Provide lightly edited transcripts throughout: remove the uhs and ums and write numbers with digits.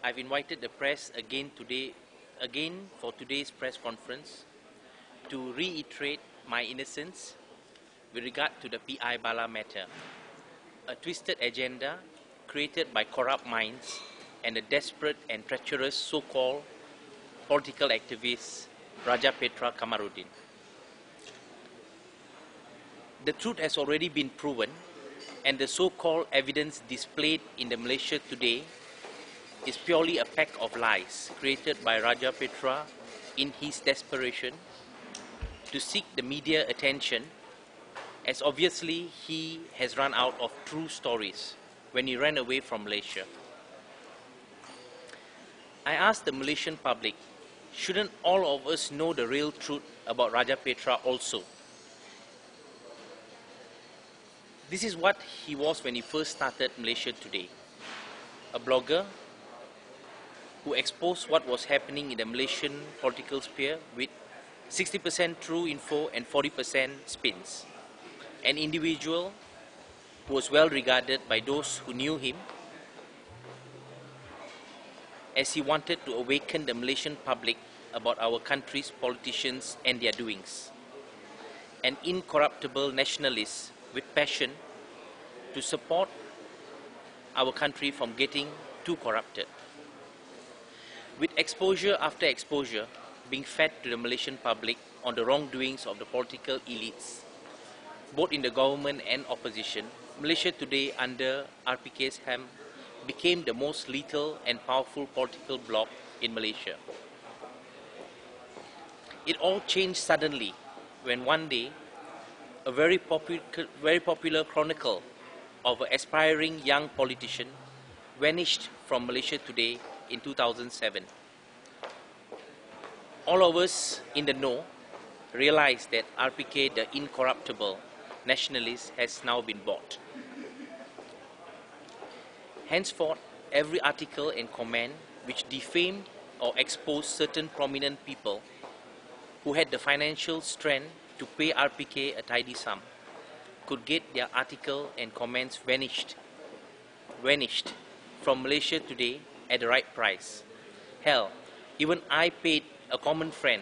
I've invited the press again for today's press conference to reiterate my innocence with regard to the PI Bala matter, a twisted agenda created by corrupt minds and the desperate and treacherous so-called political activist Raja Petra Kamaruddin. The truth has already been proven, and the so-called evidence displayed in the Malaysia Today is purely a pack of lies created by Raja Petra in his desperation to seek the media attention, as obviously he has run out of true stories when he ran away from Malaysia. I asked the Malaysian public, shouldn't all of us know the real truth about Raja Petra also? This is what he was when he first started Malaysia Today, a blogger who exposed what was happening in the Malaysian political sphere with 60% true info and 40% spins. An individual who was well regarded by those who knew him, as he wanted to awaken the Malaysian public about our country's politicians and their doings. An incorruptible nationalist with passion to support our country from getting too corrupted. With exposure after exposure being fed to the Malaysian public on the wrongdoings of the political elites, both in the government and opposition, Malaysia Today under RPK's helm became the most lethal and powerful political bloc in Malaysia. It all changed suddenly when one day a very popular chronicle of an aspiring young politician vanished from Malaysia Today in 2007. All of us in the know realized that RPK, the incorruptible nationalist, has now been bought. Henceforth, every article and comment which defamed or exposed certain prominent people who had the financial strength to pay RPK a tidy sum could get their article and comments vanished from Malaysia Today at the right price. Hell, even I paid a common friend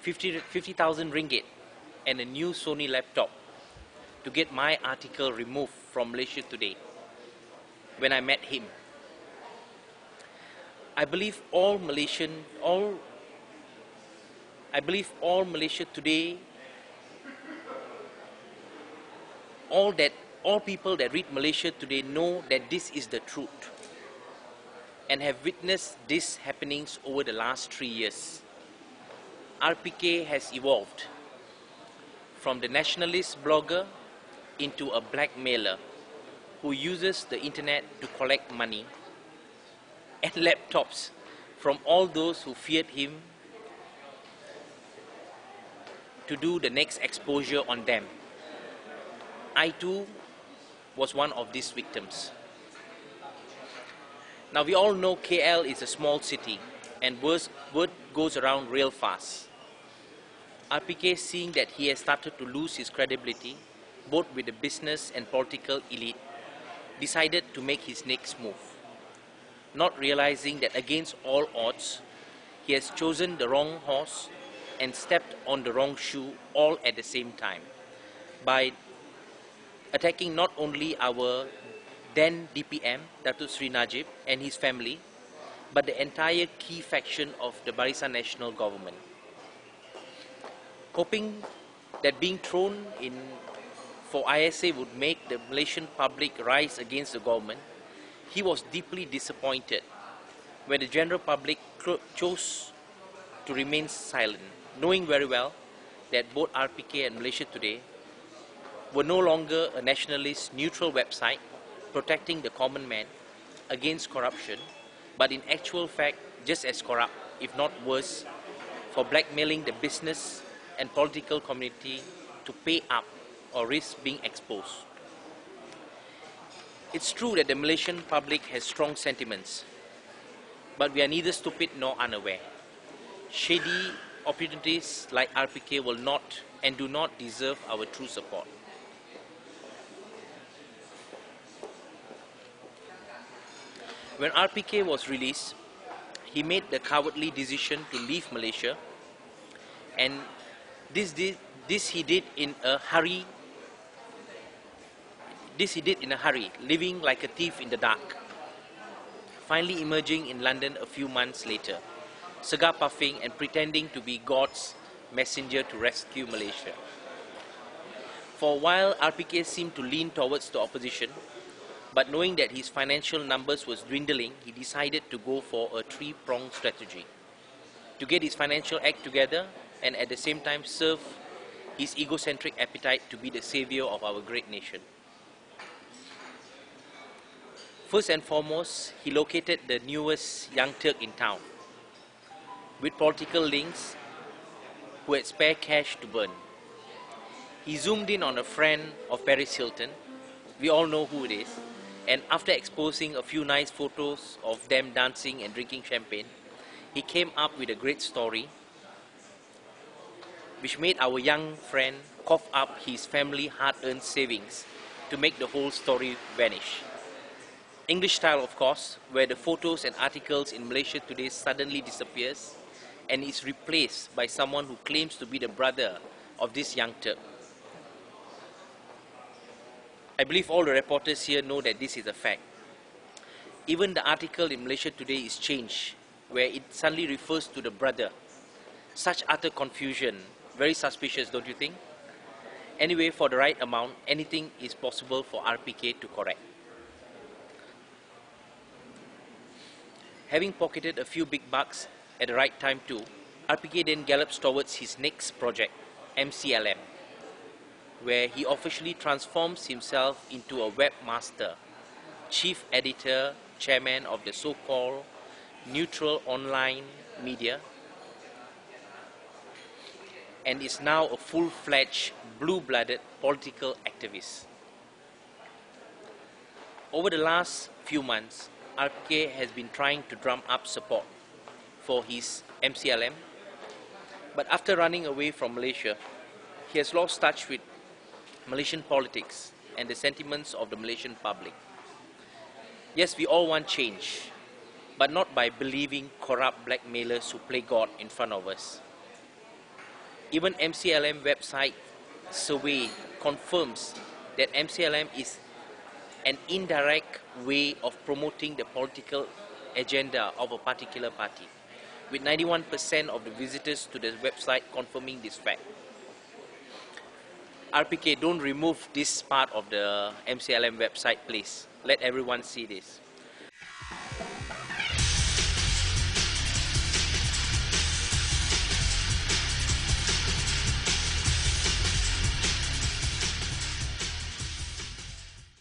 50,000 ringgit and a new Sony laptop to get my article removed from Malaysia Today when I met him. I believe all Malaysia Today, all people that read Malaysia Today know that this is the truth and have witnessed these happenings over the last 3 years. RPK has evolved from the nationalist blogger into a blackmailer who uses the internet to collect money and laptops from all those who feared him to do the next exposure on them. I too was one of these victims. Now we all know KL is a small city and word goes around real fast. RPK, seeing that he has started to lose his credibility both with the business and political elite, decided to make his next move. Not realizing that against all odds, he has chosen the wrong horse and stepped on the wrong shoe all at the same time by attacking not only our then DPM, Datuk Sri Najib and his family, but the entire key faction of the Barisan Nasional government. Hoping that being thrown in for ISA would make the Malaysian public rise against the government, he was deeply disappointed when the general public chose to remain silent, knowing very well that both RPK and Malaysia Today were no longer a nationalist neutral website protecting the common man against corruption, but in actual fact just as corrupt, if not worse, for blackmailing the business and political community to pay up or risk being exposed. It's true that the Malaysian public has strong sentiments, but we are neither stupid nor unaware. Shady opportunities like RPK will not and do not deserve our true support. When RPK was released, he made the cowardly decision to leave Malaysia, and this he did in a hurry. Living like a thief in the dark. Finally emerging in London a few months later, cigar puffing and pretending to be God's messenger to rescue Malaysia. For a while, RPK seemed to lean towards the opposition, but knowing that his financial numbers was dwindling, he decided to go for a three-pronged strategy to get his financial act together and at the same time serve his egocentric appetite to be the savior of our great nation. First and foremost, he located the newest young Turk in town with political links who had spare cash to burn. He zoomed in on a friend of Paris Hilton, we all know who it is, and after exposing a few nice photos of them dancing and drinking champagne, he came up with a great story which made our young friend cough up his family hard-earned savings to make the whole story vanish. English style, of course, where the photos and articles in Malaysia Today suddenly disappears and is replaced by someone who claims to be the brother of this young Turk. I believe all the reporters here know that this is a fact. Even the article in Malaysia Today is changed, where it suddenly refers to the brother. Such utter confusion, very suspicious, don't you think? Anyway, for the right amount, anything is possible for RPK to correct. Having pocketed a few big bucks at the right time too, RPK then gallops towards his next project, MCLM, where he officially transforms himself into a webmaster, chief editor, chairman of the so-called neutral online media, and is now a full-fledged, blue-blooded political activist. Over the last few months, RPK has been trying to drum up support for his MCLM, but after running away from Malaysia, he has lost touch with Malaysian politics and the sentiments of the Malaysian public. Yes, we all want change, but not by believing corrupt blackmailers who play God in front of us. Even MCLM website survey confirms that MCLM is an indirect way of promoting the political agenda of a particular party, with 91% of the visitors to the website confirming this fact. RPK, don't remove this part of the MCLM website, please. Let everyone see this.